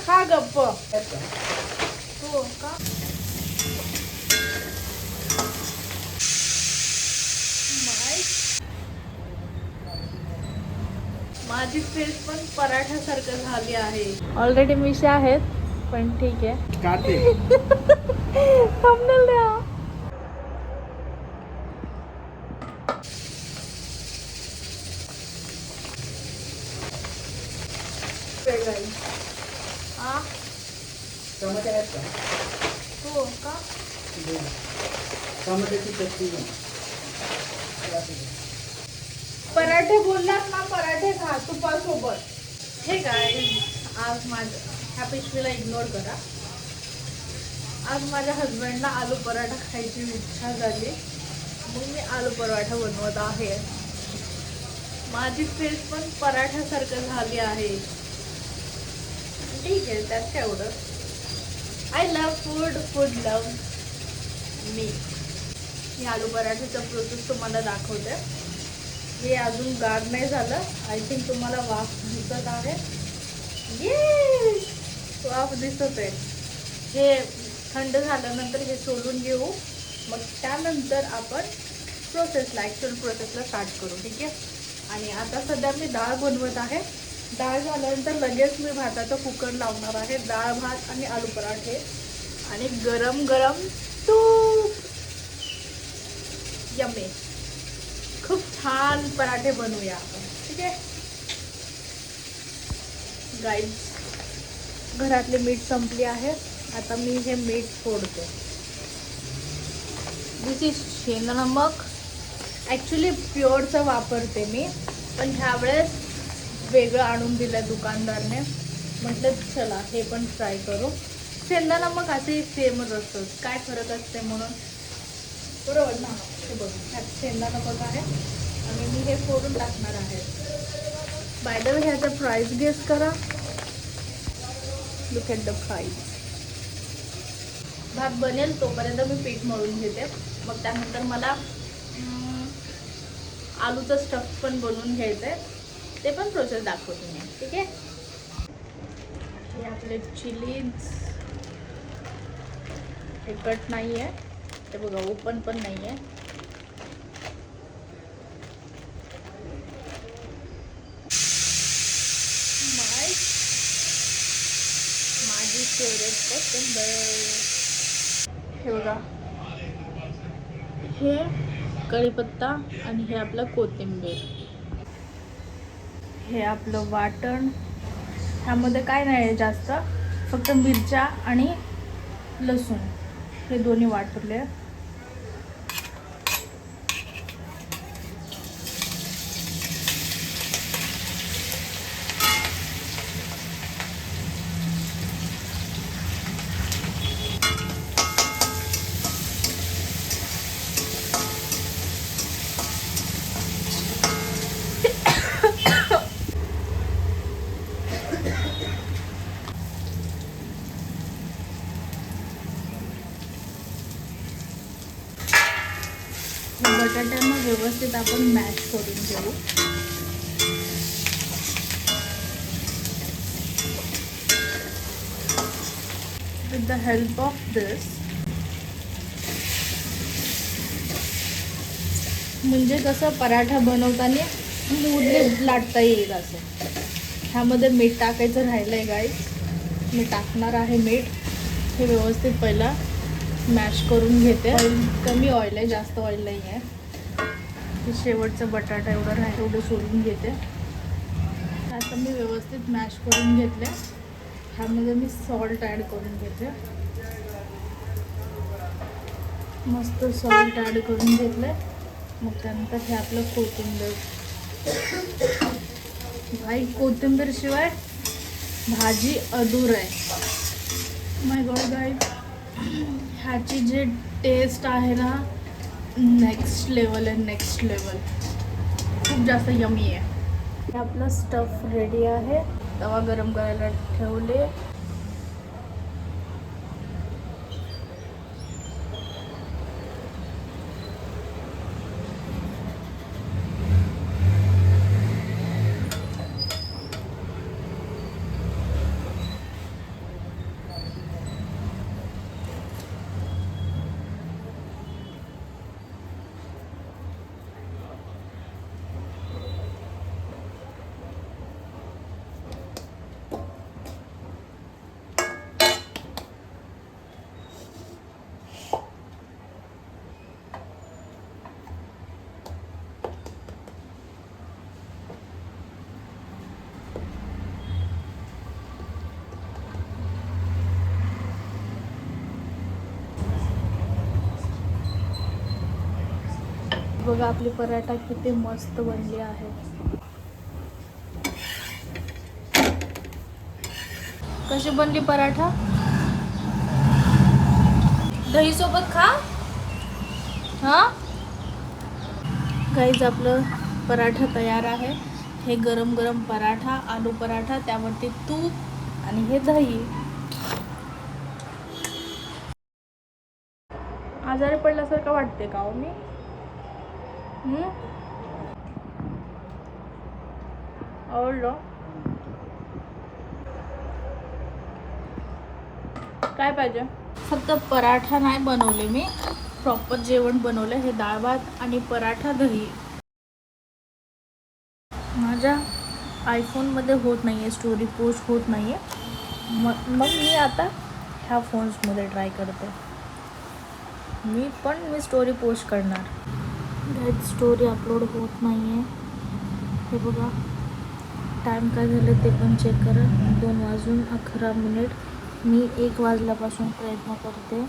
खा गप्प. हो का? माझी फेस पण पराठ्यासारखं झाली आहे. ऑलरेडी मिशा आहेत पण ठीक आहे. थंबनेल द्या. टमाटे आहेत का? हो का? टमाट्याची चटणी पराठे बोललात ना, पराठे खा तुपासोबत. हे गाईज, आज ह्या पिशवीला इग्नोर करा. आज माझ्या हजबंडला आलू पराठा खायची इच्छा झाली, मग मी आलू पराठा बनवत आहे. माझी फेस पण पराठ्यासारखं झाली आहे. ठीक आहे, त्यात काय एवढं. I love food, food love मी. मी आलू पराठ्याचा प्रोसेस तुम्हाला दाखवते. हे अजून गार नाही झालं. आय थिंक तुम्हाला वाफ दिसत आहे. येस, वाफ दिसत आहे. हे थंड झाल्यानंतर हे सोलून घेऊ. मग त्यानंतर आपण ॲक्च्युअल प्रोसेसला स्टार्ट करू. ठीक आहे. आणि आता सध्या मी डाळ बनवत आहे. डाळ झाल्यानंतर लगेच मी भाताचा कुकर लावणार आहे. डाळ, भात आणि आलू पराठे आणि गरम गरम तूप. यम्मी. खूप छान पराठे बनवूया आपण. ठीक आहे गाईज, घरातले मीठ संपली आहे. आता मी हे मीठ फोडते. दिस इज शेंगनमक. ॲक्च्युली प्युअरचं वापरते मी, पण ह्यावेळेस वेगळं आणून दिलं दुकानदारने. म्हटलं चला हे पण ट्राय करू. शेंगदाणा असे सेमच असतं, काय फरक असते म्हणून. बरोबर ना. हे बघ, ह्यात शेंगदाणा आहे आणि मी हे फोडून टाकणार आहे. बाय द वे, ह्याचा प्राइस गेस करा. Look at the price. भात बनेल तोपर्यंत मी पीठ मळून घेते. मग त्यानंतर मला आलूचं स्टफ पण बनवून घ्यायचं आहे. ते पण प्रोसेस दाखवते मी. ठीक आहे. हे आपले चिलीज. हे कट नाही आहे, ते बघा ओपन पण नाही आहे. माझी फेवरेट कोथिंबीर. हे बघा, हे कढीपत्ता आणि हे आपलं कोथिंबीर. हे आपलं वाटण. ह्यामध्ये काय नाही आहे जास्त, फक्त मिरच्या आणि लसूण हे दोन्ही वाटले. बटाट्यांना व्यवस्थित आपण मॅश करून घेऊ. विथ द हेल्प ऑफ दिस. म्हणजे कसं पराठा बनवताना स्मूथली लाटता येईल असं. ह्यामध्ये मीठ टाकायचं राहिलं आहे गाईस. मी टाकणार आहे मीठ. हे व्यवस्थित पहिला मॅश करून घेते. कमी ऑइल आहे, जास्त ऑइल नाही आहे. शेवटचं बटाटा एवढं सोडून घेते. आता मी व्यवस्थित मॅश करून घेतले. ह्यामध्ये मी सॉल्ट ॲड करून घेते. मस्त सॉल्ट ॲड करून घेतलं. मग त्यानंतर हे आपलं कोथिंबीर. भाई कोथिंबीर शिवाय भाजी अधूर आहे. माय गॉड गाईज, ह्याची जे टेस्ट आहे ना, नेक्स्ट लेवल आहे. Next level. खूप जास्त यमी आहे. हे आपलं स्टफ रेडी आहे. तवा गरम करायला ठेवले. बघा आपली पराठा किती मस्त बनली आहे. कशी बनली पराठा? दही सोबत खा. हा गाईज आपलं पराठा तयार आहे. हे गरम गरम पराठा, आलू पराठा, त्यावरती तूप आणि हे दही. आजारी पडल्यासारखं वाटते का हो मी? आवडलं? काय पाहिजे? फक्त पराठा नाही बनवले मी, प्रॉपर जेवण बनवलं. हे डाळ भात आणि पराठा, दही. माझ्या आयफोनमध्ये होत नाही आहे स्टोरी पोस्ट, होत नाही आहे. मग मी आता ह्या फोन्समध्ये ट्राय करते. मी स्टोरी पोस्ट करणार. स्टोरी अपलोड होत नाही आहे. हे बघा टाईम काय झालं ते पण चेक करा. 2:11 मी 1 वाजल्यापासून प्रयत्न करते.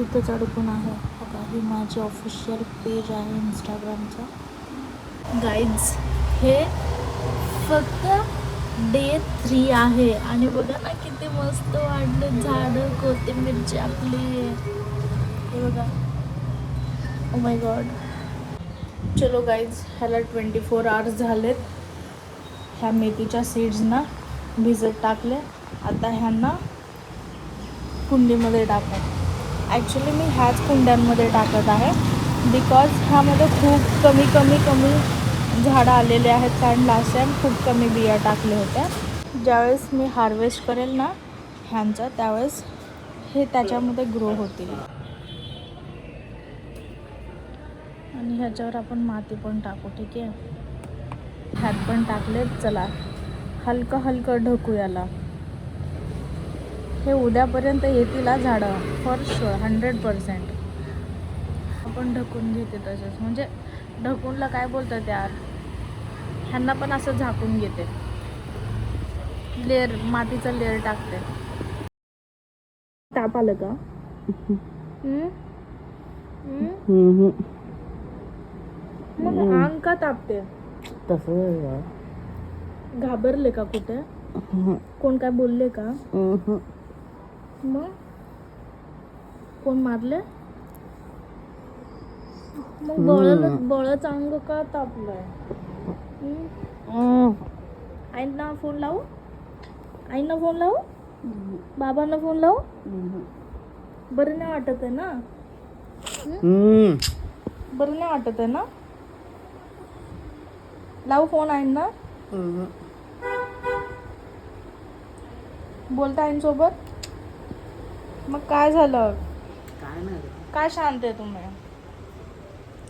इथंच अडकून आहे बघा. ही माझी ऑफिशियल पेज आहे इंस्टाग्रामचा. गाईज हे फक्त डे 3 आहे आणि बघा ना किती मस्त वाढलं झाडं, कोथिंबीरची आपली. हे बघा, ओ माय गॉड. चलो गाईज, ह्याला 24 आवर्स झालेत. ह्या मेथीच्या सीड्सना भिजत टाकले. आता ह्यांना कुंडीमध्ये टाकत. ॲक्च्युली मी ह्याच कुंड्यांमध्ये टाकत आहे बिकॉज ह्यामध्ये खूप कमी झाडं आलेले आहेत. कारण लास्ट टाईम खूप कमी बिया टाकल्या होत्या. ज्यावेळेस मी हार्वेस्ट करेल ना ह्यांचा, त्यावेळेस हे त्याच्यामध्ये ग्रो होतील. आणि ह्याच्यावर आपण माती पण टाकू. ठीक आहे, ह्यात पण टाकलेत. चला हलकं ढकू याला. हे उद्यापर्यंत येतील झाडं फॉर शुअर, 100%. आपण ढकून घेते तसेच, म्हणजे ढकूनला काय बोलतात यार, ह्यांना पण असं झाकून घेते. लेअर, मातीचा लेअर टाकते. ताप आलं का? मग अंग का तापते? तसं घाबरले का कुठे? कोण काय बोलले का? मग कोण मारले? मग बळच अंग का तापलंय? आईंना फोन लावू? बाबांना फोन लावू? बरं नाही वाटत आहे ना? बरं नाही वाटत आहे ना? लावू फोन आईंना? बोलता आईंसोबत? मग काय झालं? काय नाही, काय शांत आहे तुम्ही?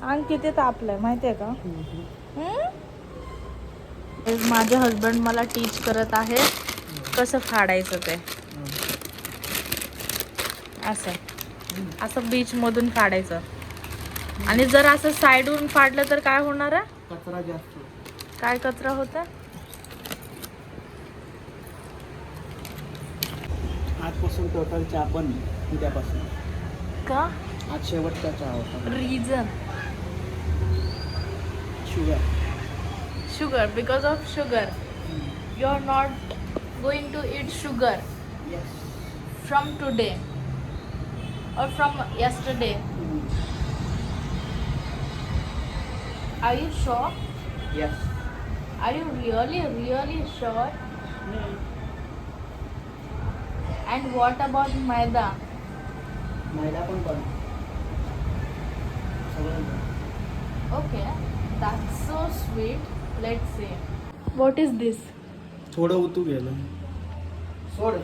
अंग किती तापलंय माहिती आहे का? माझे हस्बंड मला टीच करत आहे कसं फाडायचं ते. असं बीच मधून फाडायचं. आणि जर असं साईडवरून फाडलं तर काय होणार आहे? कचरा जास्त. काय कचरा होता? आजपासून टोटल चहा पण उद्यापासून. का? आज शेवटचा चहा होता. Region? Sugar, because of sugar. You're not going to eat sugar. Yes. From today or from yesterday. Are you sure? Yes. Are you really sure? And what about maida? मैदा पण बंद. Okay, that's so sweet. Let's see. What is this? थोडं उतू गेलं. सोड.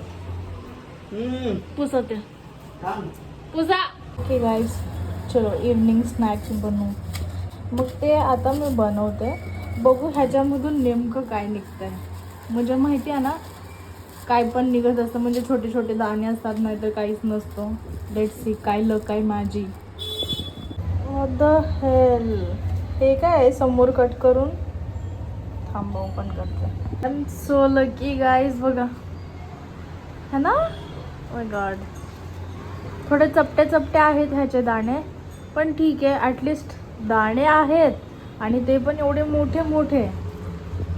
पुसते. थांब. Pusa. Okay guys, चलो evening snacks बनवू. मग ते आता मी बनवते. बघू ह्याच्यामधून नेमकं काय निघतंय. म्हणजे माहिती आहे ना, काय पण निघत असतं. म्हणजे छोटे छोटे दाणे असतात, नाहीतर काहीच नसतं. लेट्स सी काय लक आहे माझी. What the hell. हे काय समोर कट करून थांबा ओपन करते. I am so lucky guys. बघा है ना? माय गॉड. थोडे चपटे चपटे आहेत ह्याचे दाणे, पण ठीक आहे, ॲटलिस्ट दाणे आहेत आणि ते पण एवढे मोठे मोठे.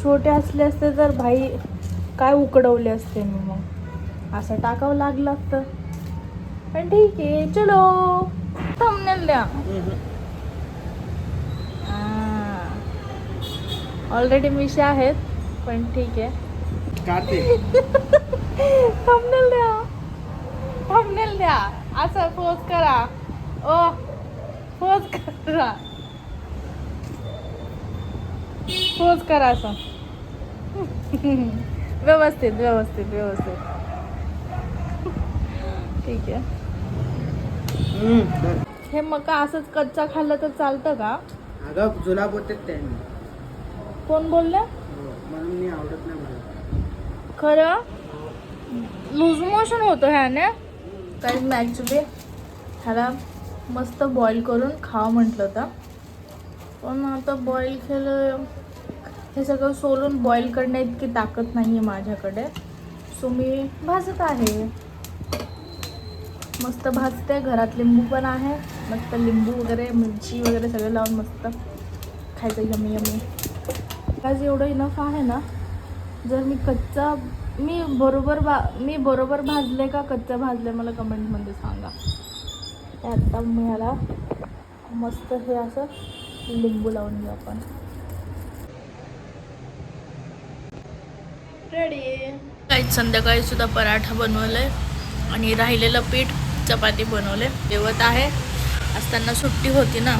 छोटे असले असते तर भाई काय उकडवले असते मी, मग असं टाकावं लागलं असतं. पण ठीक आहे, चलो थंबनेल द्या. ऑलरेडी मिशी आहेत, पण ठीक आहे. काढते. थंबनेल द्या, थंबनेल द्या. असं पोज करा. ओ पोज करा, पोज करा असं. व्यवस्थित व्यवस्थित व्यवस्थित. ठीक आहे. हे मका असंच कच्चा खाल्लं तर चालतं का? अगं जुलाब होते त्यांनी, कोण बोलले? म्हणून मी आवडत नाही मला. खरं लूज मोशन होतं ह्याने. काही मी ॲक्च्युली ह्याला मस्त बॉईल करून खावं म्हटलं होतं, पण आता बॉईल केलं, हे सगळं सोलून बॉईल करण्या इतकी ताकद नाही आहे माझ्याकडे. सो मी भाजत आहे, मस्त भाजते. घरात लिंबू पण आहे, मस्त लिंबू वगैरे मिरची वगैरे सगळं लावून मस्त खायचं यमी यमी. आज एवढं इनफ आहे ना. जर मी बरोबर भाजले का कच्चा भाजले मला कमेंटमध्ये सांगा. आता मी ह्याला मस्त हे असं लिंबू लावून घेऊ आपण. रेडी. काही संध्याकाळी सुद्धा पराठा बनवलाय आणि राहिलेलं पीठ चपाती बनवले. जेवत आहे. आज त्यांना सुट्टी होती ना,